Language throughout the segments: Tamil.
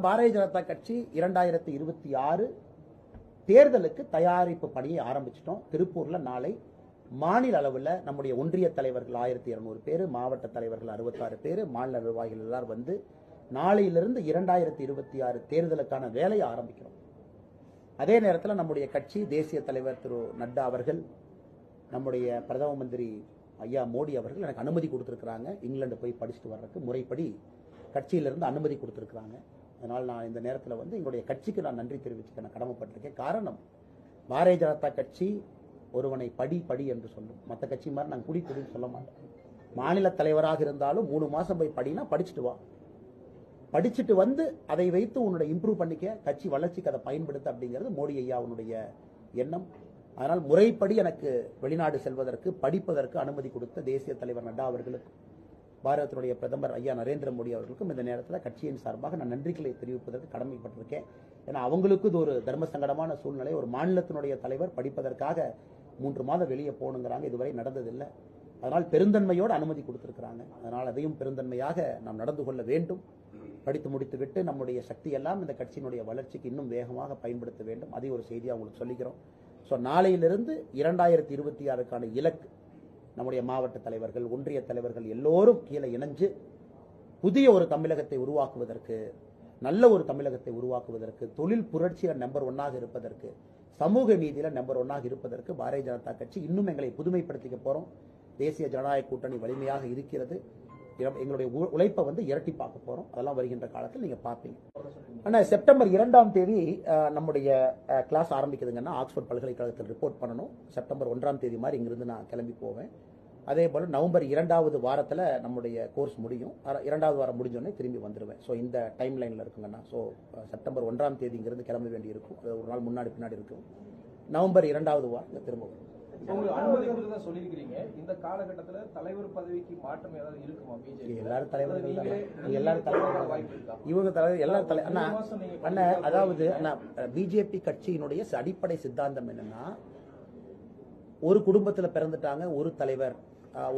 பாரதிய ஜனதா கட்சி 2026 தேர்தலுக்கு தயாரிப்பு பணியை ஆரம்பிச்சிட்டோம். திருப்பூர்ல நாளை மாநில அளவில் நம்முடைய ஒன்றிய தலைவர்கள் 1200 பேர், மாவட்ட தலைவர்கள் 66 பேர், மாநில நிர்வாகிகள் எல்லாரும் வந்து நாளையிலிருந்து 2026 தேர்தலுக்கான வேலையை ஆரம்பிக்கிறோம். அதே நேரத்தில் நம்முடைய கட்சி தேசிய தலைவர் திரு நட்டா அவர்கள், நம்முடைய பிரதம மந்திரி ஐயா மோடி அவர்கள் எனக்கு அனுமதி கொடுத்திருக்கிறாங்க. இங்கிலாந்து போய் படிச்சுட்டு வர்றதுக்கு முறைப்படி கட்சியிலிருந்து அனுமதி கொடுத்திருக்கிறாங்க. அதனால் நான் இந்த நேரத்தில் வந்து எங்களுடைய கட்சிக்கு நான் நன்றி தெரிவிச்சுக்க நான் கடமைப்பட்டிருக்கேன். காரணம், பாரதிய ஜனதா கட்சி ஒருவனை படி படி என்று சொல்லும். மற்ற கட்சி மாதிரி நாங்கள் குடி குடின்னு சொல்ல மாட்டோம். மாநில தலைவராக இருந்தாலும் 3 மாசம் போய் படினா படிச்சுட்டு வா, படிச்சுட்டு வந்து அதை வைத்து உன்னுடைய இம்ப்ரூவ் பண்ணிக்க, கட்சி வளர்ச்சிக்கு அதை பயன்படுத்த அப்படிங்கிறது மோடி ஐயாவுடைய எண்ணம். அதனால் முறைப்படி எனக்கு வெளிநாடு செல்வதற்கு படிப்பதற்கு அனுமதி கொடுத்த தேசிய தலைவர் நட்டா அவர்களுக்கும் பாரதத்தினுடைய பிரதமர் ஐயா நரேந்திர மோடி அவர்களுக்கும் இந்த நேரத்தில் கட்சியின் சார்பாக நான் நன்றிகளை தெரிவிப்பதற்கு கடமைப்பட்டிருக்கேன். ஏன்னா அவங்களுக்கு இது ஒரு தர்ம சங்கடமான சூழ்நிலை. ஒரு மாநிலத்தினுடைய தலைவர் படிப்பதற்காக 3 மாதம் வெளியே போகணுங்கிறாங்க. இதுவரை நடந்ததில்லை. அதனால் பெருந்தன்மையோடு அனுமதி கொடுத்திருக்கிறாங்க. அதனால் அதையும் பெருந்தன்மையாக நாம் நடந்து கொள்ள வேண்டும். படித்து முடித்துவிட்டு நம்முடைய சக்தி எல்லாம் இந்த கட்சியினுடைய வளர்ச்சிக்கு இன்னும் வேகமாக பயன்படுத்த வேண்டும். அதை ஒரு செய்தியாக உங்களுக்கு சொல்லிக்கிறோம். ஸோ நாளையிலிருந்து 2026க்கான இலக்கு நம்முடைய மாவட்ட தலைவர்கள், ஒன்றிய தலைவர்கள் எல்லோரும் கீழே இணைஞ்சு புதிய ஒரு தமிழகத்தை உருவாக்குவதற்கு, நல்ல ஒரு தமிழகத்தை உருவாக்குவதற்கு, தொழில் புரட்சியில் நம்பர் 1 இருப்பதற்கு, சமூக நீதியில நம்பர் 1 இருப்பதற்கு பாரதிய ஜனதா கட்சி இன்னும் எங்களை புதுமைப்படுத்திக்க போறோம். தேசிய ஜனநாயக கூட்டணி வலிமையாக இருக்கிறது. எங்களுடைய உழைப்பை வந்து இரட்டி பார்க்க போறோம். அதெல்லாம் வருகின்ற காலத்தில் நீங்க பார்ப்பீங்க. ஆனா செப்டம்பர் 2ஆம் தேதி நம்முடைய கிளாஸ் ஆரம்பிக்குதுங்கன்னா ஆக்ஸ்போர்ட் பல்கலைக்கழகத்தில் ரிப்போர்ட் பண்ணணும். செப்டம்பர் 1ஆம் தேதி மாதிரி இங்கிருந்து நான் கிளம்பி போவேன். அதே போல நவம்பர் 2வது வாரத்தில் நம்முடைய கோர்ஸ் முடியும். 2வது வாரம் முடிஞ்சோடனே திரும்பி வந்துடுவேன். ஸோ இந்த டைம் லைனில் இருக்குங்கண்ணா. ஸோ செப்டம்பர் 1ஆம் தேதி இங்கிருந்து கிளம்ப வேண்டி இருக்கும். அது ஒரு நாள் முன்னாடி பின்னாடி இருக்கும். நவம்பர் 2வது வாரம் திரும்ப வரும். சொல்லிருக்கீங்க. இந்த காலகட்டத்தில் தலைவர் பதவிக்கு மாற்றம் ஏதாவது இருக்குமா? எல்லாரும் தலைவர்கள் தான். எல்லாரும் தலைவர்கள், இவங்க தலைவர், எல்லாரும் தலைவர். அண்ணா அதாவது பிஜேபி கட்சியினுடைய அடிப்படை சித்தாந்தம் என்னன்னா, ஒரு குடும்பத்தில் பிறந்துட்டாங்க ஒரு தலைவர்.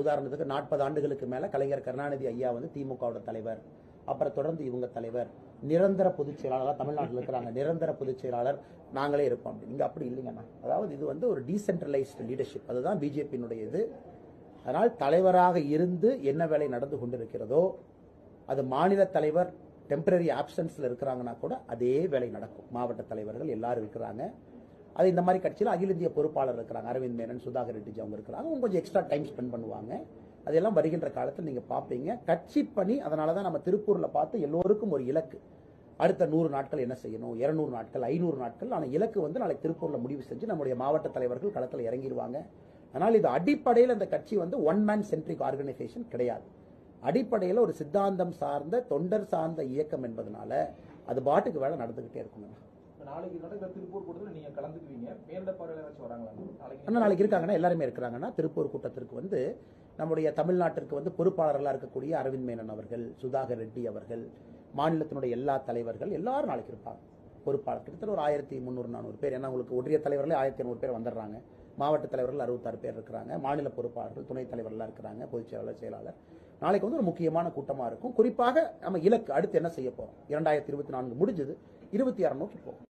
உதாரணத்துக்கு 40 ஆண்டுகளுக்கு மேல கலைஞர் கருணாநிதி ஐயா வந்து திமுகவோட தலைவர். அப்புறம் தொடர்ந்து இவங்க தலைவர், நிரந்தர பொதுச் செயலாளர் தமிழ்நாட்டில் இருக்கிறாங்க. நிரந்தர பொதுச் செயலாளர் நாங்களே இருப்போம். இங்க அப்படி இல்லைங்கண்ணா. அதாவது இது வந்து ஒரு டீசென்ட்ரலைஸ்டு லீடர்ஷிப். அதுதான் பிஜேபியினுடைய இது. அதனால் தலைவராக இருந்து என்ன வேலை நடந்து கொண்டிருக்கிறதோ அது மாநில தலைவர் டெம்பரரி ஆப்சன்ஸ்ல இருக்கிறாங்கன்னா கூட அதே வேலை நடக்கும். மாவட்ட தலைவர்கள் எல்லாரும் இருக்கிறாங்க. அது இந்த மாதிரி கட்சியில் அகில இந்திய பொறுப்பாளர் இருக்கிறாங்க. அரவிந்த் மேனன், சுதாகர் ரெட்டி அவங்க இருக்கிறாங்க. அவங்க கொஞ்சம் எக்ஸ்ட்ரா டைம் ஸ்பெண்ட் பண்ணுவாங்க. அதெல்லாம் வருகின்ற காலத்தில் நீங்க பார்ப்பீங்க. கட்சி பணி. அதனாலதான் நம்ம திருப்பூர்ல பார்த்து எல்லோருக்கும் ஒரு இலக்கு. அடுத்த 100 நாட்கள் என்ன செய்யணும், 200 நாட்கள், 500 நாட்கள். ஆனா இலக்கு வந்து நாளைக்கு திருப்பூர்ல முடிவு செஞ்சு நம்முடைய மாவட்ட தலைவர்கள் களத்தில் இறங்கிடுவாங்க. அதனால் இது அடிப்படையில் இந்த கட்சி வந்து ஒன் மேன் சென்ட்ரிக் ஆர்கனைசேஷன் கிடையாது. அடிப்படையில் ஒரு சித்தாந்தம் சார்ந்த, தொண்டர் சார்ந்த இயக்கம் என்பதனால அது பாட்டுக்கு வேலை நடந்துகிட்டே இருக்குங்க. நாளைக்கு நடக்கிற திருப்பூர் கூட்டத்தில் நீங்க கலந்துக்குவீங்க. மேலிட பார்வையாளர் வராங்களா? நாளைக்கு இருக்காங்கன்னா எல்லாருமே இருக்கிறாங்கன்னா. திருப்பூர் கூட்டத்திற்கு வந்து நம்முடைய தமிழ்நாட்டிற்கு வந்து பொறுப்பாளர்களாக இருக்கக்கூடிய அரவிந்த் மேனன் அவர்கள், சுதாகர் ரெட்டி அவர்கள், மாநிலத்தினுடைய எல்லா தலைவர்கள் எல்லாரும் நாளைக்கு இருப்பாங்க. பொறுப்பாளர் கிட்டத்தட்ட ஒரு 1300-400 பேர். ஏன்னா உங்களுக்கு ஒன்றிய தலைவர்களே 1500 பேர் வந்துடுறாங்க. மாவட்ட தலைவர்கள் 66 பேர் இருக்கிறாங்க. மாநில பொறுப்பாளர்கள், துணைத் தலைவர்கள்லாம் இருக்கிறாங்க, பொதுச் செயலாளர், செயலாளர். நாளைக்கு வந்து ஒரு முக்கியமான கூட்டமா இருக்கும். குறிப்பாக நம்ம இலக்கு அடுத்து என்ன செய்ய போறோம். 2024 முடிஞ்சது, 26 நோக்கி போகும்.